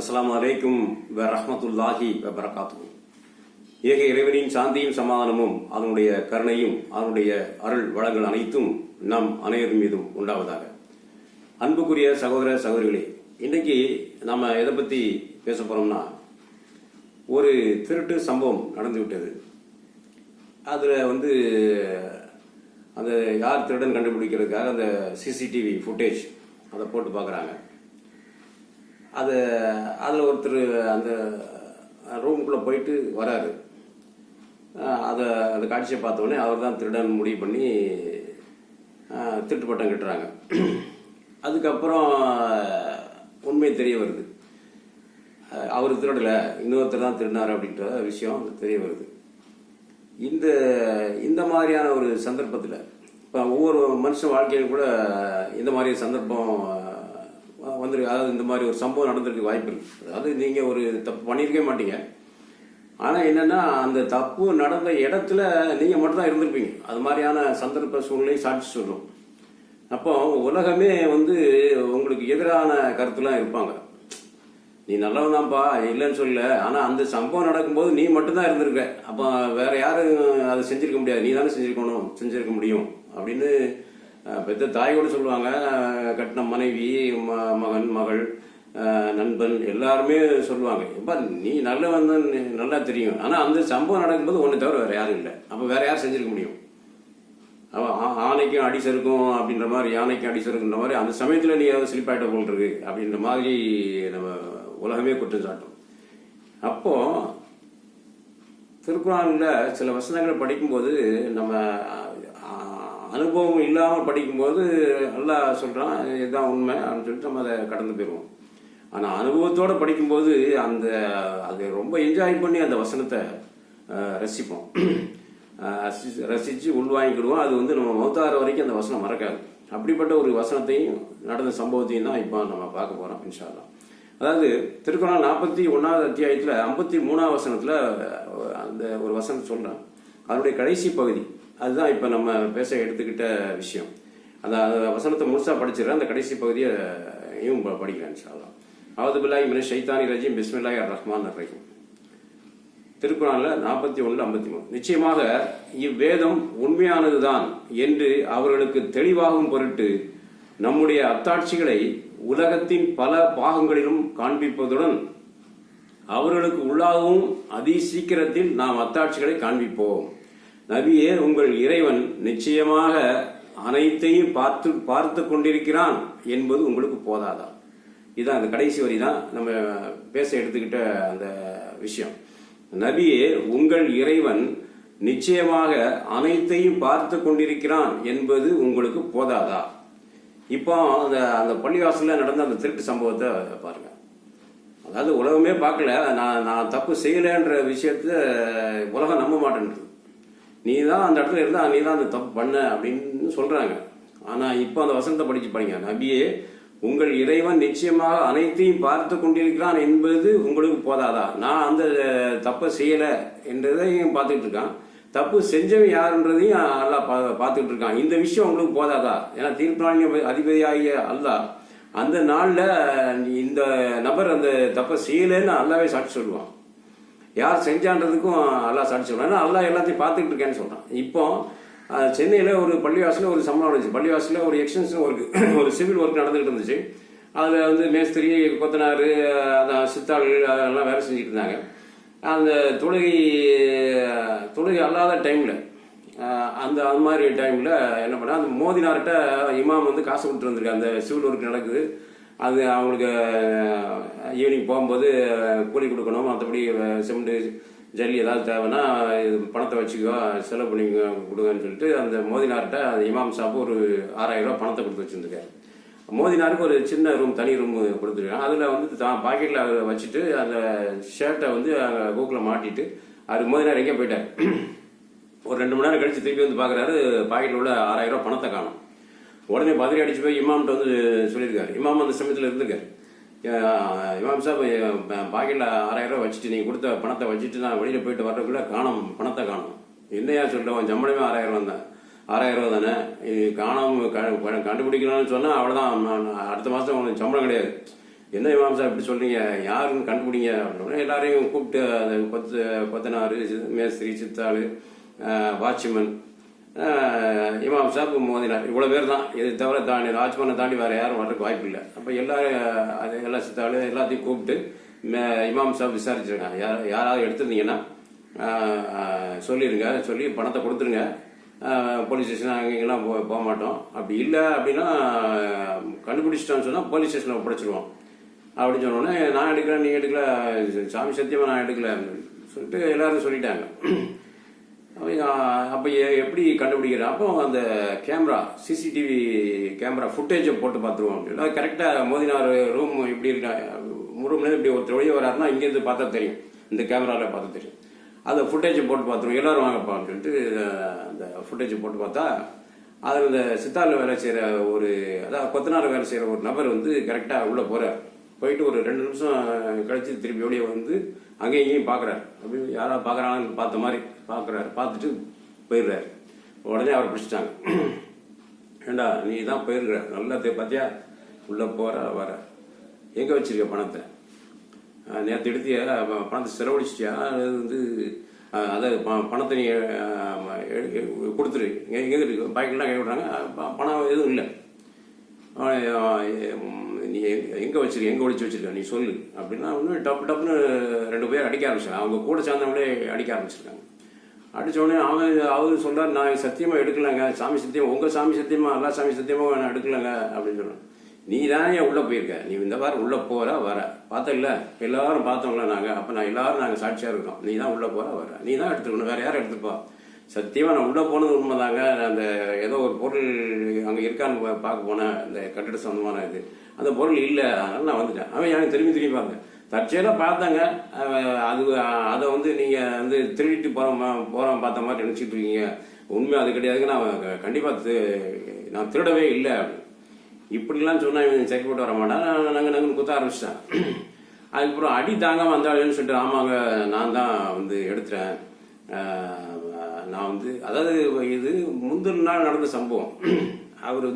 அஸ்ஸலாமு அலைக்கும் வரஹ்மத்துல்லாஹி வபரகாத்துஹு. ஏக இறைவனின் சாந்தியும் சமாதானமும் அதனுடைய கருணையும் அதனுடைய அருள் வளங்கள் அனைத்தும் நம் அனைவரும் மீதும் உண்டாவதாக. அன்புக்குரிய சகோதர சகோதரிகளே, இன்னைக்கு நாம எதை பத்தி பேச போறோம்னா, ஒரு திருட்டு சம்பவம் நடந்து விட்டது. அதுல அந்த யார் திருடன் கண்டுபிடிக்கிறதுக்காக அந்த சிசிடிவி ஃபுட்டேஜ் அதை போட்டு பார்க்குறாங்க. அதில் ஒருத்தர் அந்த ரூமுக்குள்ளே போயிட்டு வராரு. அந்த காட்சியை பார்த்தோன்னே அவர் தான் திருடன் முடிவு பண்ணி திருட்டு பட்டம் கட்டுறாங்க. அதுக்கப்புறம் உண்மை தெரிய வருது, அவர் திருடலை, இன்னொருத்தர் தான் திருடினார் அப்படின்ற விஷயம் தெரிய வருது. இந்த மாதிரியான ஒரு சந்தர்ப்பத்தில் இப்போ ஒவ்வொரு மனுஷன் வாழ்க்கையில் கூட இந்த மாதிரி சந்தர்ப்பம் அதாவது இந்த மாதிரி ஒரு சம்பவம் நடந்திருக்க வாய்ப்பு இருக்கு. அதாவது நீங்கள் ஒரு தப்பு பண்ணியிருக்கவே மாட்டீங்க, ஆனால் என்னென்னா அந்த தப்பு நடந்த இடத்துல நீங்கள் மட்டும்தான் இருந்திருப்பீங்க. அது மாதிரியான சந்தர்ப்ப சூழ்நிலை சாட்சி சொல்லும். அப்போ உலகமே உங்களுக்கு எதிரான கருத்துலாம் இருப்பாங்க. நீ நல்லவன் தான்ப்பா, இல்லைன்னு சொல்லல, ஆனால் அந்த சம்பவம் நடக்கும்போது நீ மட்டும்தான் இருந்திருக்க. அப்போ வேற யாரும் அதை செஞ்சிருக்க முடியாது, நீ தானே செஞ்சிருக்க முடியும் அப்படின்னு பெத்த தாய் கூட சொல்லுவாங்க. கட்டின மனைவி, மகன், மகள், நண்பன் எல்லாருமே சொல்லுவாங்க, எப்பா நீ நல்லவன் தான் நல்லா தெரியும், ஆனால் அந்த சம்பவம் நடக்கும்போது ஒன்றை தவிர வேற யாரும் இல்லை. அப்போ வேற யார் செஞ்சிருக்க முடியும்? ஆணைக்கும் அடிசருக்கும் அப்படின்ற மாதிரி, யானைக்கும் அடிசருக்குன்ற மாதிரி அந்த சமயத்தில் நீ ஏதாவது ஸ்லிப்பாயிட்ட போல் இருக்கு அப்படின்ற மாதிரி நம்ம உலகமே குற்றம் சாட்டும். அப்போ திருக்குறான்ல சில வசனங்கள் படிக்கும்போது நம்ம அனுபவம் இல்லாமல் படிக்கும்போது அல்லாஹ் சொல்கிறான் இதுதான் உண்மை அப்படின்னு சொல்லிட்டு நம்ம அதை கடந்து போயிடுவோம். ஆனால் அனுபவத்தோடு படிக்கும்போது அதை ரொம்ப என்ஜாய் பண்ணி அந்த வசனத்தை ரசிப்போம், ரசித்து உள்வாங்கிக்கிடுவோம். அது நம்ம மௌத்தார வரைக்கும் அந்த வசனம் மறக்காது. அப்படிப்பட்ட ஒரு வசனத்தையும் நடந்த சம்பவத்தையும் தான் இப்போ நம்ம பார்க்க போகிறோம் இன்ஷா அல்லாஹ். அதாவது திருக்குறான் 41வது அத்தியாயத்தில் 53வது வசனத்தில் அந்த ஒரு வசனம் சொல்கிறேன். அதனுடைய கடைசி பகுதி அதுதான் இப்போ நம்ம பேச எடுத்துக்கிட்ட விஷயம். அந்த வசனத்தை முழுசாக படிச்சிடறேன், அந்த கடைசி பகுதியையும் படிக்கிறேன் இன்ஷா அல்லாஹ். அவுது பில்லாஹி மினஷ் ஷைத்தானிர் ரஜீம் பிஸ்மில்லாஹிர் ரஹ்மானிர் ரஹீம். திருக்குறான்ல 41:53. நிச்சயமாக இவ்வேதம் உண்மையானதுதான் என்று அவர்களுக்கு தெளிவாகும் பொருட்டு நம்முடைய அத்தாட்சிகளை உலகத்தின் பல பாகங்களிலும் காண்பிப்பதுடன் அவர்களுக்கு உள்ளாகவும் அதி சீக்கிரத்தில் நாம் அத்தாட்சிகளை காண்பிப்போம். நபியே, உங்கள் இறைவன் நிச்சயமாக அனைத்தையும் பார்த்து கொண்டிருக்கிறான் என்பது உங்களுக்கு போதாதா? இதுதான் அந்த கடைசி வரி தான் நம்ம பேச எடுத்துக்கிட்ட அந்த விஷயம். நபியே, உங்கள் இறைவன் நிச்சயமாக அனைத்தையும் பார்த்து கொண்டிருக்கிறான் என்பது உங்களுக்கு போதாதா? இப்போ அந்த பள்ளிவாசல்ல நடந்த அந்த திருட்டு சம்பவத்தை பாருங்க. அதாவது உலகமே பார்க்கல, நான் தப்பு செய்யலைன்ற விஷயத்த உலகம் நம்ப மாட்டேன்றது. நீ தான் அந்த இடத்துல இருந்தா நீ தான் அந்த தப்பு பண்ண அப்படின்னு சொல்றாங்க. ஆனா இப்போ அந்த வசனத்தை படிங்க. நபியே, உங்கள் இறைவன் நிச்சயமாக அனைத்தையும் பார்த்து கொண்டிருக்கிறான் என்பது உங்களுக்கு போதாதா? நான் அந்த தப்பை செய்யலை என்றதையும் பார்த்துக்கிட்டு இருக்கான், தப்பு செஞ்சவன் யாருன்றதையும் அல்லாஹ் பார்த்துக்கிட்டு இருக்கான். இந்த விஷயம் உங்களுக்கு போதாதா? ஏன்னா தீர்ப்பு அதிபதியாகிய அல்லாஹ் அந்த நாளில் இந்த நபர் அந்த தப்பை செய்யலைன்னு அல்லாவே சாட்சி சொல்லுவான். யார் செஞ்சான்றதுக்கும் அல்லாஹ் சாட்சி சொல்லுவான். ஏன்னா அல்லாஹ் எல்லாத்தையும் பார்த்துக்கிட்டு இருக்கேன்னு சொல்கிறான். இப்போ சென்னையில் ஒரு பள்ளிவாசலில் ஒரு சம்பளம் நடந்துச்சு. பள்ளிவாசலில் ஒரு எக்ஸ்டென்ஷன் ஒர்க், ஒரு சிவில் ஒர்க் நடந்துகிட்டு இருந்துச்சு. அதில் மேஸ்திரி, கொத்தனார், சித்தாள்கள் அதெல்லாம் வேலை செஞ்சுட்டு இருந்தாங்க. அந்த தொழுகை அல்லாத டைமில் அந்த மாதிரி டைமில் என்ன பண்ண, அந்த மோதினார்கிட்ட இமாம் காசு கொடுத்துட்டு வந்திருக்கு. அந்த சிவில் ஒர்க் நடக்குது, அது அவங்களுக்கு ஈவினிங் போகும்போது கூலி கொடுக்கணும், மற்றபடி சிமெண்ட்டு ஜல்லி ஏதாவது தேவைன்னா பணத்தை வச்சுக்கோ, செலவு பண்ணி கொடுங்கன்னு சொல்லிட்டு அந்த மோதினார்கிட்ட அந்த இமாம் சாப்பு ஒரு 6000 ரூபா பணத்தை கொடுத்து வச்சுருந்துருக்காரு. மோதினாருக்கு ஒரு சின்ன ரூம், தனி ரூம் கொடுத்துருக்காங்க. அதில் தான் பாக்கெட்டில் வச்சுட்டு அந்த ஷர்ட்டை கூக்கில் மாட்டிட்டு அவர் மோதினார் எங்கே போயிட்டார். ஒரு 2 மணி நேரம் கழிச்சு திருப்பி பார்க்குறாரு, பாக்கெட்டில் உள்ள 6000 ரூபா பணத்தை காணும். உடனே பதறி அடிச்சு போய் இமாம்கிட்ட சொல்லியிருக்காரு. இமாம் அந்த சமயத்தில் இருந்திருக்காரு. இமாம் சாப், பாக்கெட்டில் 6000 ரூபா வச்சுட்டு நீங்கள் கொடுத்த பணத்தை வச்சுட்டு நான் வெளியில் போயிட்டு வர்றதுக்குள்ள பணத்தை காணும். என்னையா சொல்லிட்டோம், சம்பளமே 6000 ரூபா தான், 6000 ரூபா தானே, இது காணாமல் கண்டுபிடிக்கணும்னு சொன்னால் அவ்வளோதான், அடுத்த மாதம் உங்களுக்கு சம்பளம் கிடையாது, என்ன இமாம் சார் இப்படி சொல்றீங்க, யாருன்னு கண்டுபிடிங்க அப்படின்னா எல்லாரையும் கூப்பிட்டு அந்த கொத்தனாரு, மேஸ்திரி, சித்தாளு, வாட்ச்மேன், இமாம் சாப், மோதினார், இவ்வளோ பேர் தான். இது தவிர வாட்ச்மேனை தாண்டி வேறு யாரும் வர்றதுக்கு வாய்ப்பு இல்லை. அப்போ எல்லா சித்தாளு எல்லாத்தையும் கூப்பிட்டு இமாம் சாப் விசாரிச்சிருக்காங்க. யாராவது எடுத்துருந்தீங்கன்னா சொல்லிடுங்க, சொல்லி பணத்தை கொடுத்துருங்க, போலீஸ் ஸ்டேஷன் அங்கெல்லாம் போக மாட்டோம். அப்படி இல்லை அப்படின்னா கண்டுபிடிச்சிட்டோன்னு சொன்னால் போலீஸ் ஸ்டேஷனில் ஒப்படைச்சிடுவோம் அப்படின்னு சொன்னோடனே, நான் எடுக்கல, நீ எடுக்கல, சாமி சத்தியமாக நான் எடுக்கல சொல்லிட்டு எல்லாரும் சொல்லிட்டாங்க. அப்போ எப்படி கண்டுபிடிக்கிறேன்? அப்போ அந்த கேமரா, சிசிடிவி கேமரா ஃபுட்டேஜை போட்டு பார்த்துருவோம் அப்படின்னா கரெக்டாக மோதினார் ரூம் இப்படி இருக்கா, ரூம்லேருந்து இப்படி ஒருத்தர் வெளியே வராருன்னா இங்கேருந்து பார்த்தா தெரியும், இந்த கேமராவில் பார்த்தா தெரியும். அந்த ஃபுட்டேஜை போட்டு பார்த்துருவோம், எல்லோரும் வாங்கப்பா அப்படின்ட்டு அந்த ஃபுட்டேஜை போட்டு பார்த்தா அதில் இந்த சித்தாரில் வேலை செய்கிற அதாவது கொத்தனார் வேலை செய்கிற ஒரு நபர் கரெக்டாக உள்ளே போகிறார். போயிட்டு ஒரு 2 நிமிஷம் கழிச்சு திருப்பி வெளியே அங்கேயும் இங்கேயும் பார்க்குறாரு. அப்படி யாராவது பார்க்குறாங்கன்னு பார்த்த மாதிரி பார்க்குறாரு. பார்த்துட்டு போயிடுறாரு. உடனே அவரை பிடிச்சிட்டாங்க. ஏண்டா நீ தான் போயிருக்கிற, நல்லா பார்த்தியா, உள்ளே போகிற வர, எங்கே வச்சிருக்க பணத்தை, நேற்று எடுத்தியா, பணத்தை செலவழிச்சிட்டியா, அதாவது பணத்தை நீ கொடுத்துரு, எங்கே இருக்கு பாக்கெட்லாம் கை விடுறாங்க, பணம் எதுவும் இல்லை, நீ எங்கே ஒழிச்சு வச்சிருக்க நீ சொல்லு அப்படின்னா ஒன்று டப்புன்னு 2 பேர் அடிக்க ஆரம்பிச்சாங்க. அவங்க கூட சேர்ந்தவங்களே அடிக்க ஆரம்பிச்சிருக்காங்க. அடித்தோடனே அவர் சொல்கிறார், நான் சத்தியமாக எடுக்கலைங்க, சாமி சத்தியம், உங்கள் சாமி சத்தியமாக, எல்லா சாமி சத்தியமாக நான் எடுக்கலைங்க அப்படின்னு சொன்னேன். நீ தான் ஏன் உள்ளே போயிருக்க, நீ இந்த வாரம் உள்ளே போகிற வர பார்த்த இல்லை, எல்லாரும் பார்த்தோங்களா நாங்கள், அப்போ நாங்கள் சாட்சியாக இருக்கோம், நீ தான் உள்ளே போகிற வர, நீ தான் எடுத்துக்கணும், வேறு யாரும் எடுத்துப்பா. சத்தியமாக நான் உள்ளே போனது உண்மைதாங்க, அந்த ஏதோ ஒரு பொருள் அங்கே இருக்கான்னு பார்க்க போனேன், இந்த கட்டிட சம்பந்தமான அந்த பொருள் இல்லை, அதனால நான் வந்துட்டேன். அவன் எனக்கு திரும்பி பார்ங்க, தற்செயலாக பார்த்தாங்க, அதை நீங்கள் திருடிட்டு போகிறோம் பார்த்த மாதிரி நினச்சிட்டு இருக்கீங்க, உண்மை அது கிடையாதுங்க, நான் கண்டிப்பாக நான் திருடவே இல்லை அப்படின்னு இப்படிலாம் சொன்னால் இவன் சரி போட்டு வர மாட்டான். நாங்கள் குத்த ஆரம்பிச்சிட்டேன். அதுக்கப்புறம் அடி தாங்காமல் வந்தாலுன்னு சொல்லிட்டு, ஆமாங்க நான் தான் எடுத்துட்டேன், நான் அதாவது இது முந்தின நாள் நடந்த சம்பவம். அவர்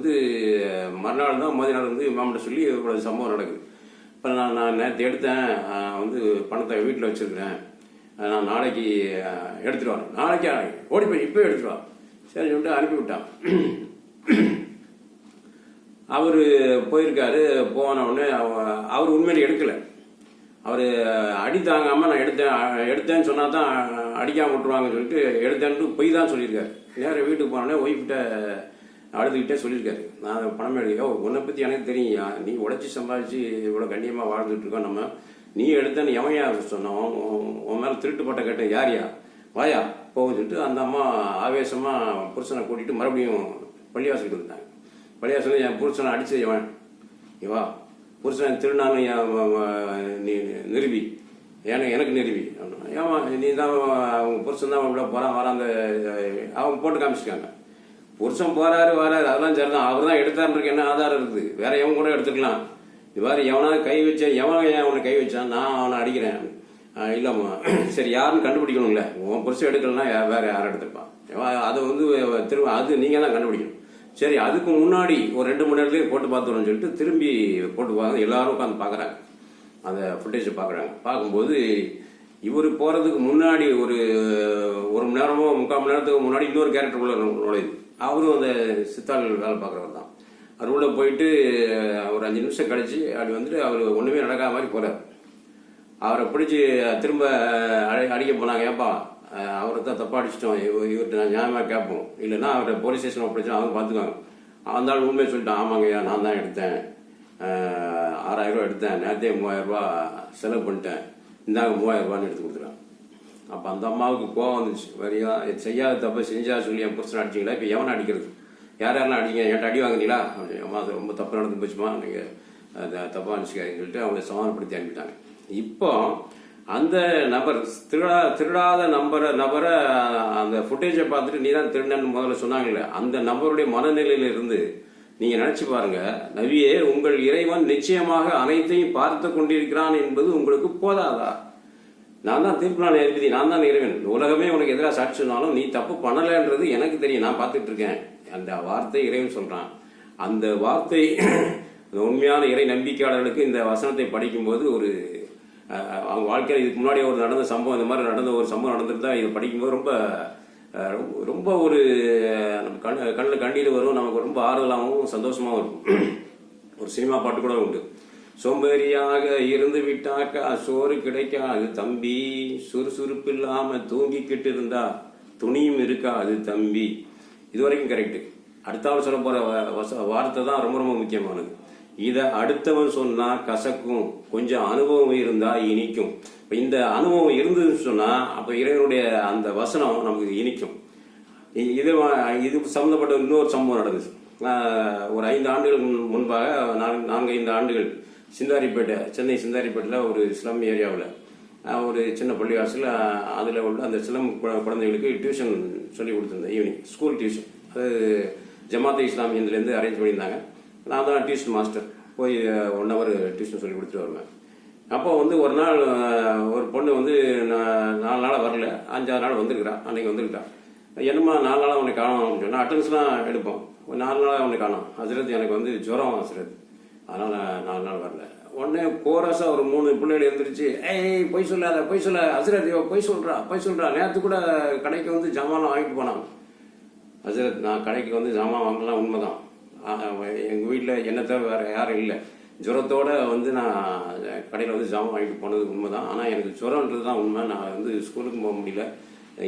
மறுநாள் தான் மோதி நாள் மாமட்ட சொல்லி இவ்வளோ சம்பவம் நடக்குது. இப்போ நான் நேற்று எடுத்தேன், பணத்தை வீட்டில் வச்சுருக்கிறேன், நான் நாளைக்கு எடுத்துகிட்டு வரேன், நாளைக்கு ஓடி போய் இப்போ எடுத்துகிட்டு வா சரி சொல்லிட்டு அனுப்பிவிட்டான். அவர் போயிருக்காரு. போன உடனே அவர் உண்மையில எடுக்கலை. அவர் அடி தாங்காமல் நான் எடுத்தேன்னு சொன்னா தான் அடிக்காமல் விட்டுருவாங்கன்னு சொல்லிட்டு எடுத்தேன்ட்டு பொய் தான் சொல்லியிருக்காரு. நேரம் வீட்டுக்கு போனோடனே ஒய்ஃப்கிட்ட அழுதுகிட்டே சொல்லியிருக்காரு, நான் பணம் எடுக்க, உன்னை பற்றி எனக்கு தெரியும், நீ உழைச்சி சம்பாதிச்சு இவ்வளோ கண்ணியமாக வாழ்ந்துட்டு இருக்கோம், நம்ம நீ எடுத்தேன்னு எவன் யார் சொன்னோம், உன் மேலே திருட்டுப்பட்ட கேட்டேன், யாரியா வாயா போகுன்னு சொல்லிட்டு அந்த அம்மா ஆவேசமாக புருஷனை கூட்டிகிட்டு மறுபடியும் பள்ளிவாசலுக்கு இருந்தாங்க. பள்ளிவாசல் என் புருஷனை அடிச்சு இவா புருஷன் திருநான்னு நீ நிறுவி எனக்கு நிறுவி ஏமா நீ தான் அவங்க புருஷன் தான் உள்ள போகிறான் வரான், அந்த அவங்க போட்டு காமிச்சிருக்காங்க. புருஷன் போறாரு வராரு அதெல்லாம் சரிதான், அவர் தான் எடுத்தாருன்னு என்ன ஆதாரம் இருக்குது, வேற எவன் கூட எடுத்துக்கலாம். இது மாதிரி எவனாவது கை வச்சேன், எவன் ஏன் அவனை கை வச்சான், நான் அவனை அடிக்கிறேன் இல்லைம்மா, சரி யாருன்னு கண்டுபிடிக்கணும்ல, உன் புருஷன் எடுக்கலன்னா வேற யாரும் எடுத்துருப்பான், அதை திரும்ப அது நீங்கள் தான் கண்டுபிடிக்கணும். சரி அதுக்கு முன்னாடி ஒரு 2 மணி நேரத்துலேயே போட்டு பார்த்துருன்னு சொல்லிட்டு திரும்பி போட்டு பார்க்க எல்லாரும் உட்காந்து பார்க்குறாங்க, அந்த ஃபுட்டேஜை பார்க்குறாங்க. பார்க்கும்போது இவர் போகிறதுக்கு முன்னாடி ஒரு மணி நேரமோ 3/4 மணி நேரத்துக்கு முன்னாடி இன்னொரு கேரக்டர் உள்ள நுழையுது. அவரும் அந்த சித்தாள் வேலை பார்க்குறவர் தான். அவர் உள்ள போயிட்டு ஒரு 5 நிமிஷம் கழிச்சு அப்படி அவர் ஒன்றுமே நடக்காத மாதிரி போகிறார். அவரை பிடிச்சி திரும்ப அடிக்க போனாங்க. ஏப்பா அவரை தான் தப்பா அடிச்சிட்டோம், இவர்கிட்ட நான் நியாயமாக கேட்போம், இல்லைன்னா அவரை போலீஸ் ஸ்டேஷன் ஒப்படைச்சா அவங்க பார்த்துக்குவாங்க. அந்த ஆள் உண்மையை சொல்லிட்டான், ஆமாங்கய்யா நான் தான் எடுத்தேன், 6000 ரூபா எடுத்தேன், நேரத்தையே 3000 ரூபா செலவு பண்ணிட்டேன், இந்தாங்க 3000 ரூபான்னு எடுத்து கொடுத்துருவாங்க. அப்போ அந்த அம்மாவுக்கு கோவம் வந்துச்சு, வரியா செய்யாத தப்ப செஞ்சா சொல்லி என் புருஷன் அடிச்சிங்களா, இப்போ எவனை அடிக்கிறது, யாரெல்லாம் அடிங்க, என்கிட்ட அடி வாங்குனீங்களா, அம்மா அது ரொம்ப தப்பு நடந்து போச்சுமா, நீங்கள் அதை தப்பாக அனுப்பிச்சிக்காருன்னு சொல்லிட்டு அவங்களை சமாதானப்படுத்தி அனுப்பிட்டாங்க. இப்போ அந்த நபர் திருடாத நபரை அந்த ஃபுட்டேஜை பார்த்துட்டு நீ தான் திருடன்னு முதல்ல சொன்னாங்கல்ல, அந்த நபருடைய மனநிலையில இருந்து நீங்க நினைச்சு பாருங்க, நபியே உங்கள் இறைவன் நிச்சயமாக அனைத்தையும் பார்த்து கொண்டிருக்கிறான் என்பது உங்களுக்கு போதாதா? நான் தான் தீர்ப்பு எழுதி, நான் தான் இறைவன், உலகமே உனக்கு எதிராக சாட்சி சொன்னாலும் நீ தப்பு பண்ணலைன்றது எனக்கு தெரியும், நான் பார்த்துட்டு இருக்கேன். அந்த வார்த்தை இறைவன் சொல்றான். அந்த வார்த்தை உண்மையான இறை நம்பிக்கையாளர்களுக்கு இந்த வசனத்தை படிக்கும்போது ஒரு அவங்க வாழ்க்கையில் இதுக்கு முன்னாடி ஒரு நடந்த சம்பவம், இந்த மாதிரி நடந்த ஒரு சம்பவம் நடந்துட்டு தான் இதை படிக்கும்போது ரொம்ப ரொம்ப ஒரு கண்ணில் கண்ணீர் வரும், நமக்கு ரொம்ப ஆறுதலாகவும் சந்தோஷமாகவும் இருக்கும். ஒரு சினிமா பாட்டு கூட உண்டு, சோம்பேறியாக இருந்து விட்டாக்கா சோறு கிடைக்காது தம்பி, சுறுசுறுப்பு இல்லாம தூங்கிக்கிட்டு இருந்தா துணியும் இருக்காது தம்பி. இது வரைக்கும் கரெக்டு. அடுத்தவன் சொல்ல போற வார்த்தை தான் ரொம்ப ரொம்ப முக்கியமானது. இதை அடுத்தவன் சொன்னா கசக்கும், கொஞ்சம் அனுபவம் இருந்தா இனிக்கும். இந்த அனுபவம் இருந்ததுன்னு சொன்னா அப்ப இறைவனுடைய அந்த வசனம் நமக்கு இனிக்கும். இது சம்பந்தப்பட்ட இன்னொரு சம்பவம் நடந்துச்சு. ஒரு 5 ஆண்டுகள் முன்பாக 4-5 ஆண்டுகள் சிந்தாரிப்பேட்டை, சென்னை சிந்தாரிப்பேட்டில் ஒரு ஸ்லம் ஏரியாவில் ஒரு சின்ன பள்ளிவாசல், அதில் உள்ள அந்த சிலம் குழந்தைகளுக்கு டியூஷன் சொல்லி கொடுத்துருந்தேன். ஈவினிங் ஸ்கூல் டியூஷன், அது ஜமாத்தே இஸ்லாமியன்லேருந்து அரேஞ்ச் பண்ணியிருந்தாங்க. நான் தான் டியூஷன் மாஸ்டர், போய் 1 hour டியூஷன் சொல்லி கொடுத்துட்டு வருவேன். அப்போ ஒரு நாள் ஒரு பொண்ணு 4 நாளாக வரல, 5-6 நாள் வந்துருக்குறா. அன்னைக்கு வந்துருக்கா. என்னம்மா 4 நாளாக உனக்கு காணும் அப்படின்னு சொன்னால் அட்டன்ஸ்லாம் எடுப்போம். 4 நாளாக உனக்கு காணும் ஹசரத், எனக்கு ஜுரம் ஹசரத், அதனால் 4 நாள் வரல. உடனே கோரஸாக ஒரு 3 பிள்ளைகள் எழுந்திரிச்சு, ஏய் பொய் சொல்லாத ஹசரத், பொய் சொல்கிறா, நேற்று கூட கடைக்கு ஜாமான்லாம் வாங்கிட்டு போனான் ஹசரத். நான் கடைக்கு ஜாமான் வாங்கலாம், உண்மைதான். எங்கள் வீட்டில் என்னை தவிர வேறு யாரும் இல்லை. ஜுரத்தோடு நான் கடையில் ஜாமான் வாங்கிட்டு போனது உண்மை தான். ஆனால் எனக்கு ஜுரம்ன்றது தான் உண்மை. நான் ஸ்கூலுக்கு போக முடியல,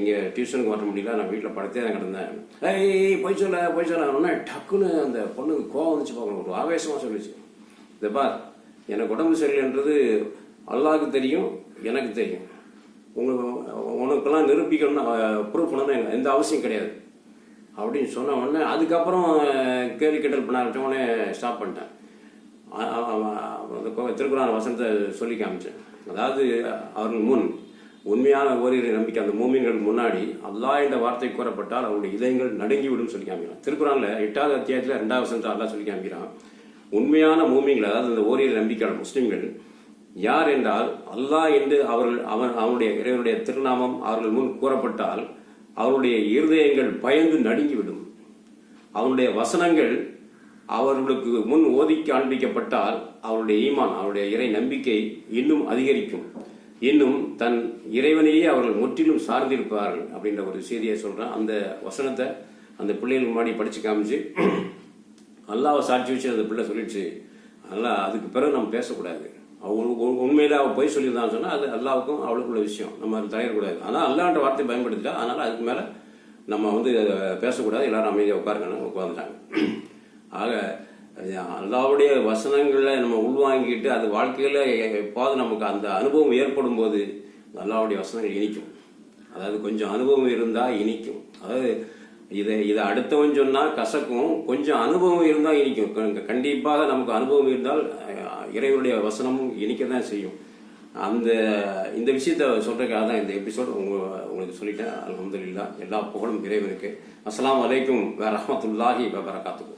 இங்கே டியூஷனுக்கு வர முடியல, நான் வீட்டில் படுத்தே தான் கிடந்தேன். ஏய் பொய் சொல்ல உடனே டக்குன்னு அந்த பொண்ணுக்கு கோவம் வந்துச்சு. பார்க்கணும், ஒரு ஆவேசமாக சொல்லிச்சு, இந்த பார், எனக்கு உடம்பு சரியில்லைன்றது அல்லாஹ்வுக்கு தெரியும், எனக்கு தெரியும். உனக்கெல்லாம் நிரூபிக்கணும்னு ப்ரூவ் பண்ணணும் எந்த அவசியம் கிடையாது அப்படின்னு சொன்ன உடனே அதுக்கப்புறம் கேள்வி கேட்டல் பண்ண உடனே ஸ்டாப் பண்ணிட்டேன். திருக்குறான் வசனத்தை சொல்லி காமிச்சேன். அதாவது அவர்கள் முன் உண்மையான ஓரிரு நம்பிக்கை அந்த மூமின்களுக்கு முன்னாடி அல்லாஹ் என்ற வார்த்தை கூறப்பட்டால் அவருடைய இதயங்கள் நடுங்கிவிடும் சொல்லி காமிக்கிறான். திருக்குறான்ல 8வது அத்தியாயத்தில் 2வது வசனத்தை அல்லாஹ் சொல்லி காமிக்கிறான். உண்மையான மூமின்கள், அதாவது இந்த ஓரிரு நம்பிக்கையாளர் முஸ்லிம்கள் யார் என்றால், அல்லாஹ் என்று அவனுடைய இறைவனுடைய திருநாமம் அவர்கள் முன் கூறப்பட்டால் அவருடைய இருதயங்கள் பயந்து நடுங்கிவிடும். அவனுடைய வசனங்கள் அவர்களுக்கு முன் ஓதி காண்பிக்கப்பட்டால் அவருடைய ஈமான், அவருடைய இறை நம்பிக்கை இன்னும் அதிகரிக்கும். இன்னும் தன் இறைவனையே அவர்கள் முற்றிலும் சார்ந்திருப்பார்கள் அப்படின்ற ஒரு செய்தியை சொல்றான். அந்த வசனத்தை அந்த பிள்ளைகள் முன்னாடி படிச்சு காமிச்சு அல்லாஹ்வை சாட்சி வச்சு அந்த பிள்ளை சொல்லிடுச்சு. அதனால் அதுக்கு பிறகு நம்ம பேசக்கூடாது. உண்மையில அவள் பொய் சொல்லியிருந்தான்னு சொன்னால் அது அல்லாவுக்கும் அவளுக்குள்ள விஷயம், நம்ம அது தலையிடக்கூடாது. ஆனால் அல்லான்ற வார்த்தை பயன்படுத்திட்டா, அதனால் அதுக்கு மேலே நம்ம பேசக்கூடாது. எல்லாரும் அமைதியாக உட்காந்துட்டாங்க. ஆக அல்லாவுடைய வசனங்களை நம்ம உள்வாங்கிட்டு அது வாழ்க்கையில் எப்பாவது நமக்கு அந்த அனுபவம் ஏற்படும் போது அல்லாவுடைய வசனங்கள் இனிக்கும். அதாவது கொஞ்சம் அனுபவம் இருந்தால் இனிக்கும். அதாவது இதை அடுத்தவன் சொன்னால் கசக்கும், கொஞ்சம் அனுபவம் இருந்தால் இனிக்கும். கண்டிப்பாக நமக்கு அனுபவம் இருந்தால் இறைவனுடைய வசனமும் இனிக்க தான் செய்யும். இந்த விஷயத்த சொல்றதுக்காக தான் இந்த எபிசோட் உங்களுக்கு சொல்லிட்டேன். அல்ஹம்துலில்லாஹ், எல்லா புகழும் இறைவனுக்கு. அஸ்ஸலாமு அலைக்கும் வ ரஹ்மத்துல்லாஹி வ பரகாத்துஹு.